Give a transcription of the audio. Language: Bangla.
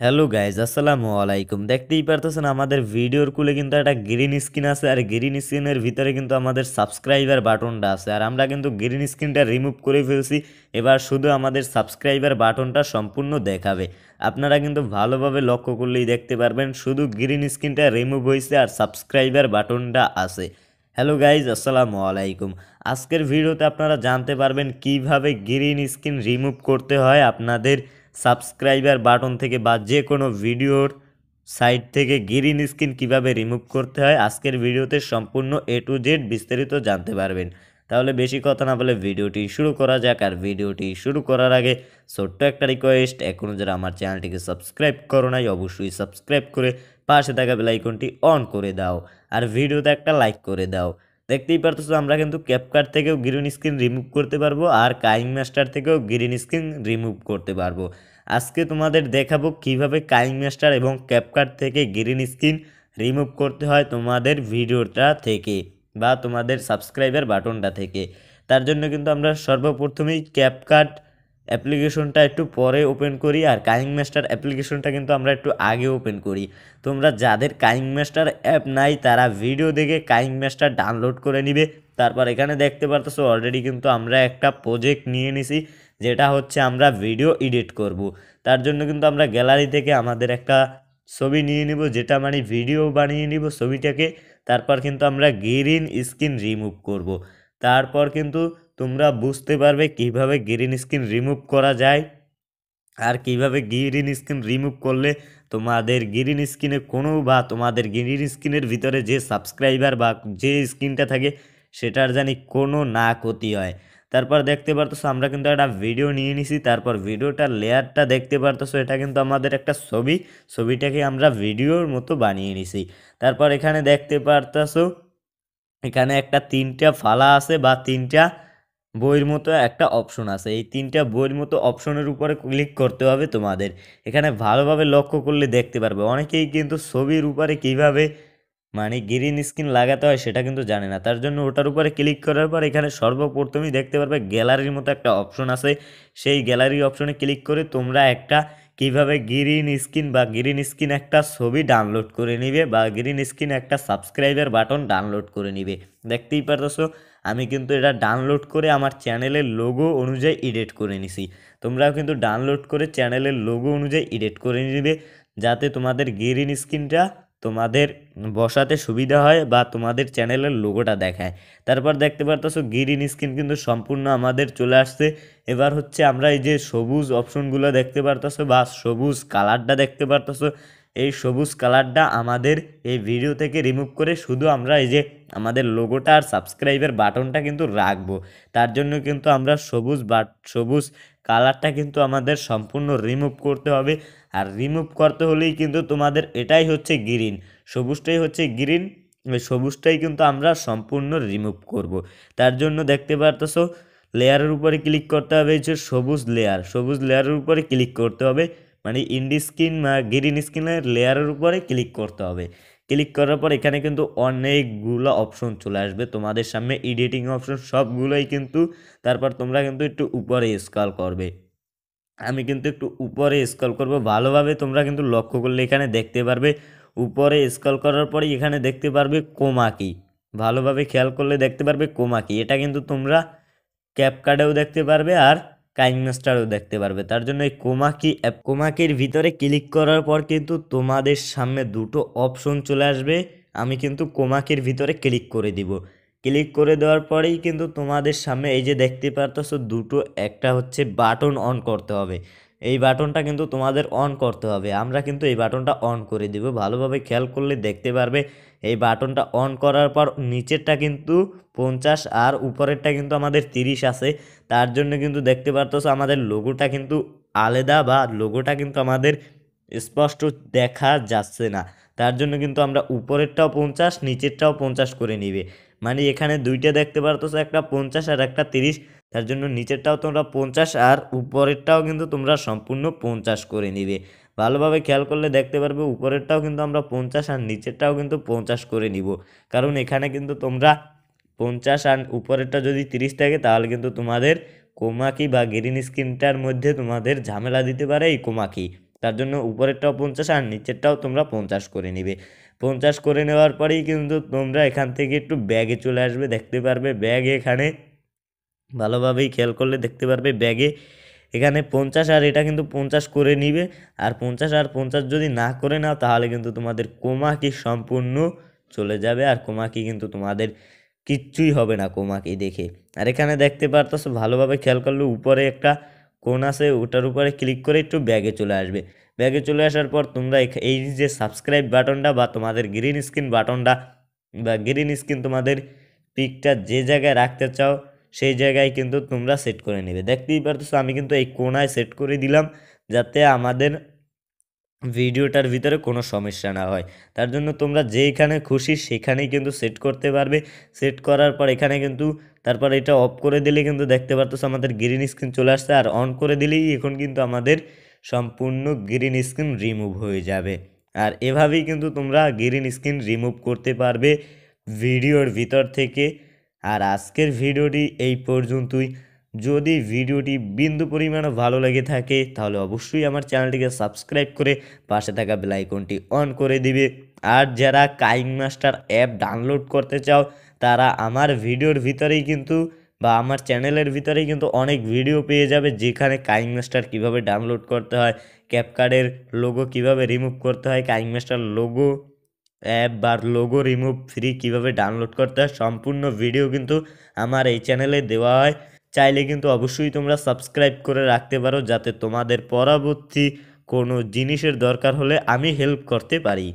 হ্যালো গাইজ আসসালামু আলাইকুম। দেখতেই পারতেছেন আমাদের ভিডিওর কুলে কিন্তু একটা গ্রিন স্ক্রিন আছে, আর গ্রিন স্ক্রিনের ভিতরে কিন্তু আমাদের সাবস্ক্রাইবার বাটনটা আছে। আর আমরা কিন্তু গ্রিন স্ক্রিনটা রিমুভ করে ফেলছি। এবার শুধু আমাদের সাবস্ক্রাইবার বাটনটা সম্পূর্ণ দেখাবে। আপনারা কিন্তু ভালোভাবে লক্ষ্য করলেই দেখতে পারবেন শুধু গ্রিন স্ক্রিনটা রিমুভ হয়েছে আর সাবস্ক্রাইবার বাটনটা আছে। হ্যালো গাইজ আসসালামু আলাইকুম। আজকের ভিডিওতে আপনারা জানতে পারবেন কিভাবে গ্রিন স্ক্রিন রিমুভ করতে হয় আপনাদের সাবস্ক্রাইবার বাটন থেকে বা যে কোনো ভিডিওর সাইট থেকে গ্রিন স্ক্রিন কিভাবে রিমুভ করতে হয় আজকের ভিডিওতে সম্পূর্ণ A to Z বিস্তারিত জানতে পারবেন। তাহলে বেশি কথা না বলে ভিডিওটি শুরু করা যাক। আর ভিডিওটি শুরু করার আগে ছোট্ট একটা রিকোয়েস্ট, এখনও যারা আমার চ্যানেলটিকে সাবস্ক্রাইব করো নাই অবশ্যই সাবস্ক্রাইব করে পাশে থাকা বেল আইকনটি অন করে দাও আর ভিডিওতে একটা লাইক করে দাও। দেখতেই পারতেছো আমরা কিন্তু ক্যাপকাট থেকেও গ্রিন স্ক্রিন রিমুভ করতে পারবো আর কাইং মাস্টার থেকেও গ্রিন স্ক্রিন রিমুভ করতে পারবো। আজকে তোমাদের দেখাবো কিভাবে কাইং মাস্টার এবং ক্যাপকাট থেকে গ্রিন স্ক্রিন রিমুভ করতে হয় তোমাদের ভিডিওটা থেকে বা তোমাদের সাবস্ক্রাইবার বাটনটা থেকে। তার জন্য কিন্তু আমরা সর্বপ্রথমেই ক্যাপকাট অ্যাপ্লিকেশনটা একটু পরে ওপেন করি আর কাইং মাস্টার অ্যাপ্লিকেশনটা কিন্তু আমরা একটু আগে ওপেন করি। তোমরা যাদের কাইং মাস্টার অ্যাপ নাই তারা ভিডিও দেখে কাইং মাস্টার ডাউনলোড করে নিবে। তারপর এখানে দেখতে পারতেছো অলরেডি কিন্তু আমরা একটা প্রজেক্ট নিয়ে নিছি, যেটা হচ্ছে আমরা ভিডিও এডিট করব। তার জন্য কিন্তু আমরা গ্যালারি থেকে আমাদের একটা ছবি নিয়ে নিব, যেটা মানে ভিডিও বানিয়ে নিব ছবিটাকে। তারপর কিন্তু আমরা গ্রিন স্ক্রিন রিমুভ করব। তারপর কিন্তু তোমরা বুঝতে পারবে কিভাবে গ্রিন স্ক্রিন রিমুভ করা যায় আর কিভাবে গ্রিন স্ক্রিন রিমুভ করলে তোমাদের গ্রিন স্ক্রিনে কোনো বা তোমাদের গ্রিন স্ক্রিনের ভিতরে যে সাবস্ক্রাইবার বা যে স্ক্রিনটা থাকে সেটার জানি কোনো না ক্ষতি হয়। তারপর দেখতে পারতেছো আমরা কিন্তু একটা ভিডিও নিয়ে নিছি। তারপর ভিডিওটার লেয়ারটা দেখতে পারতেছো, এটা কিন্তু আমাদের একটা ছবিটাকে আমরা ভিডিওর মতো বানিয়ে নিছি। তারপর এখানে দেখতে পারতেছো এখানে একটা তিনটা ফালা আছে বা তিনটা বইয়ের মতো একটা অপশন আছে। এই তিনটা বইয়ের মতো অপশনের উপরে ক্লিক করতে হবে তোমাদের। এখানে ভালোভাবে লক্ষ্য করলে দেখতে পারবে অনেকেই কিন্তু ছবির উপরে কিভাবে মানে গ্রিন স্ক্রিন লাগাতে হয় সেটা কিন্তু জানে না। তার জন্য ওটার উপরে ক্লিক করার পর এখানে সর্বপ্রথমেই দেখতে পারবে গ্যালারির মতো একটা অপশন আছে। সেই গ্যালারি অপশনে ক্লিক করে তোমরা একটা কিভাবে গ্রিন স্ক্রিন বা গ্রিন স্ক্রিন একটা ছবি ডাউনলোড করে নিবে বা গ্রিন স্ক্রিন একটা সাবস্ক্রাইবার বাটন ডাউনলোড করে নিবে। দেখতেই পারতেছো আমি কিন্তু এটা ডাউনলোড করে আমার চ্যানেলের লোগো অনুযায়ী এডিট করে নিছি। তোমরাও কিন্তু ডাউনলোড করে চ্যানেলের লোগো অনুযায়ী এডিট করে নিবে, যাতে তোমাদের গ্রিন স্ক্রিনটা তোমাদের বসাতে সুবিধা হয় বা তোমাদের চ্যানেলের লোগোটা দেখায়। তারপর দেখতে পারতেছো গ্রিন স্ক্রিন কিন্তু সম্পূর্ণ আমাদের চলে আসছে। এবার হচ্ছে আমরা এই যে সবুজ অপশনগুলো দেখতে পারতেছো বা সবুজ কালারটা দেখতে পারতেছো, এই সবুজ কালারটা আমাদের এই ভিডিও থেকে রিমুভ করে শুধু আমরা এই যে আমাদের লোগোটা আর সাবস্ক্রাইবের বাটনটা কিন্তু রাখবো। তার জন্য কিন্তু আমরা সবুজ কালারটা কিন্তু আমাদের সম্পূর্ণ রিমুভ করতে হবে। আর রিমুভ করতে হলেই কিন্তু তোমাদের এটাই হচ্ছে গ্রিন, সবুজটাই হচ্ছে গ্রিন, ওই সবুজটাই কিন্তু আমরা সম্পূর্ণ রিমুভ করব। তার জন্য দেখতে পারতেছো লেয়ারের উপরে ক্লিক করতে হবে, যে সবুজ লেয়ারের উপরে ক্লিক করতে হবে, মানে ইন্ডি স্ক্রিন বা গ্রিন স্ক্রিনের লেয়ারের উপরে ক্লিক করতে হবে। ক্লিক করার পর এখানে কিন্তু অনেকগুলো অপশন চলে আসবে তোমাদের সামনে, এডিটিং অপশন সবগুলোই কিন্তু। তারপর তোমরা কিন্তু একটু উপরে স্ক্রল করবে, আমি কিন্তু একটু উপরে স্ক্রল করব ভালোভাবে। তোমরা কিন্তু লক্ষ্য করলে এখানে দেখতে পারবে উপরে স্ক্রল করার পরে এখানে দেখতে পারবে কোমা কি, ভালোভাবে খেয়াল করলে দেখতে পারবে কোমা কি। এটা কিন্তু তোমরা ক্যাপকাটেও দেখতে পারবে আর কাইন মাস্টারেও দেখতে পারবে। তার জন্য এই কোমাকির ভিতরে ক্লিক করার পর কিন্তু তোমাদের সামনে দুটো অপশন চলে আসবে। আমি কিন্তু কোমাকির ভিতরে ক্লিক করে দিব। ক্লিক করে দেওয়ার পরেই কিন্তু তোমাদের সামনে এই যে দেখতে পারতেছো দুটো, একটা হচ্ছে বাটন অন করতে হবে। এই বাটনটা কিন্তু তোমাদের অন করতে হবে। আমরা কিন্তু এই বাটনটা অন করে দিব, ভালোভাবে খেয়াল করলে দেখতে পারবে। এই বাটনটা অন করার পর নিচেরটা কিন্তু 50 আর উপরেরটা কিন্তু আমাদের 30 আছে। তার জন্য কিন্তু দেখতে পারতেছো আমাদের লোগোটা কিন্তু আলাদা বা লোগোটা কিন্তু আমাদের স্পষ্ট দেখা যাচ্ছে না। তার জন্য কিন্তু আমরা উপরেরটাও 50 নিচেরটাও 50 করে নিবে, মানে এখানে দুইটা দেখতে পারতেছো একটা 50 আর একটা 30। তার জন্য নিচেরটাও তোমরা 50 আর উপরেরটাও কিন্তু তোমরা সম্পূর্ণ 50 করে নিবে। ভালোভাবে খেয়াল করলে দেখতে পারবে উপরেরটাও কিন্তু আমরা 50 আর নিচেরটাও কিন্তু 50 করে নিব। কারণ এখানে কিন্তু তোমরা 50 আর উপরেরটা যদি 30 থাকে তাহলে কিন্তু তোমাদের কোমাকি বা গ্রিন স্ক্রিনটার মধ্যে তোমাদের ঝামেলা দিতে পারে এই কোমাকি। তার জন্য উপরেরটাও 50 আর নিচেরটাও তোমরা 50 করে নিবে। 50 করে নেওয়ার পরেই কিন্তু তোমরা এখান থেকে একটু ব্যাগে চলে আসবে, দেখতে পারবে ব্যাগ এখানে ভালোভাবেই খেয়াল করলে দেখতে পারবে ব্যাগে এখানে 50 আর এটা কিন্তু 50 করে নিবে। আর 50 আর 50 যদি না করে নাও তাহলে কিন্তু তোমাদের কোমাকি সম্পূর্ণ চলে যাবে, আর কোমাকি কিন্তু তোমাদের কিচ্ছুই হবে না কোমাকি দেখে। আর এখানে দেখতে পারতেছো ভালোভাবে খেয়াল করলে উপরে একটা কোণ আছে, ওটার উপরে ক্লিক করে একটু ব্যাগে চলে আসবে। ব্যাগে চলে আসার পর তোমরা এই যে সাবস্ক্রাইব বাটনটা বা তোমাদের গ্রিন স্ক্রিন বাটনটা বা গ্রিন স্ক্রিন তোমাদের পিকটা যে জায়গায় রাখতে চাও সেই জায়গায় কিন্তু তোমরা সেট করে নেবে। দেখতেই পারতেছো আমি কিন্তু এই কোণায় সেট করে দিলাম যাতে আমাদের ভিডিওটার ভিতরে কোনো সমস্যা না হয়। তার জন্য তোমরা যেইখানে খুশি সেখানেই কিন্তু সেট করতে পারবে। সেট করার পর এখানে কিন্তু তারপর এটা অফ করে দিলে কিন্তু দেখতে পারতেছো আমাদের গ্রিন স্ক্রিন চলে আসছে, আর অন করে দিলেই এখন কিন্তু আমাদের সম্পূর্ণ গ্রিন স্ক্রিন রিমুভ হয়ে যাবে। আর এভাবেই কিন্তু তোমরা গ্রিন স্ক্রিন রিমুভ করতে পারবে ভিডিওর ভিতর থেকে। আর আজকের ভিডিওটি এই পর্যন্তই। যদি ভিডিওটি বিন্দু পরিমাণও ভালো লেগে থাকে তাহলে অবশ্যই আমার চ্যানেলটিকে সাবস্ক্রাইব করে পাশে থাকা বেল আইকনটি অন করে দিবে। আর যারা কাইং মাস্টার অ্যাপ ডাউনলোড করতে চাও তারা আমার ভিডিওর ভিতরেই কিন্তু বা আমার চ্যানেলের ভিতরেই কিন্তু অনেক ভিডিও পেয়ে যাবে, যেখানে কাইং মাস্টার কীভাবে ডাউনলোড করতে হয়, ক্যাপকার্ডের লোগো কীভাবে রিমুভ করতে হয়, কাইং মাস্টার লোগো অ্যাপ বা লোগো রিমুভ ফ্রি কীভাবে ডাউনলোড করতে হয়, সম্পূর্ণ ভিডিও কিন্তু আমার এই চ্যানেলে দেওয়া হয়। চাইলে কিন্তু অবশ্যই তোমরা সাবস্ক্রাইব করে রাখতে পারো যাতে তোমাদের পরবর্তী কোনো জিনিসের দরকার হলে আমি হেল্প করতে পারি।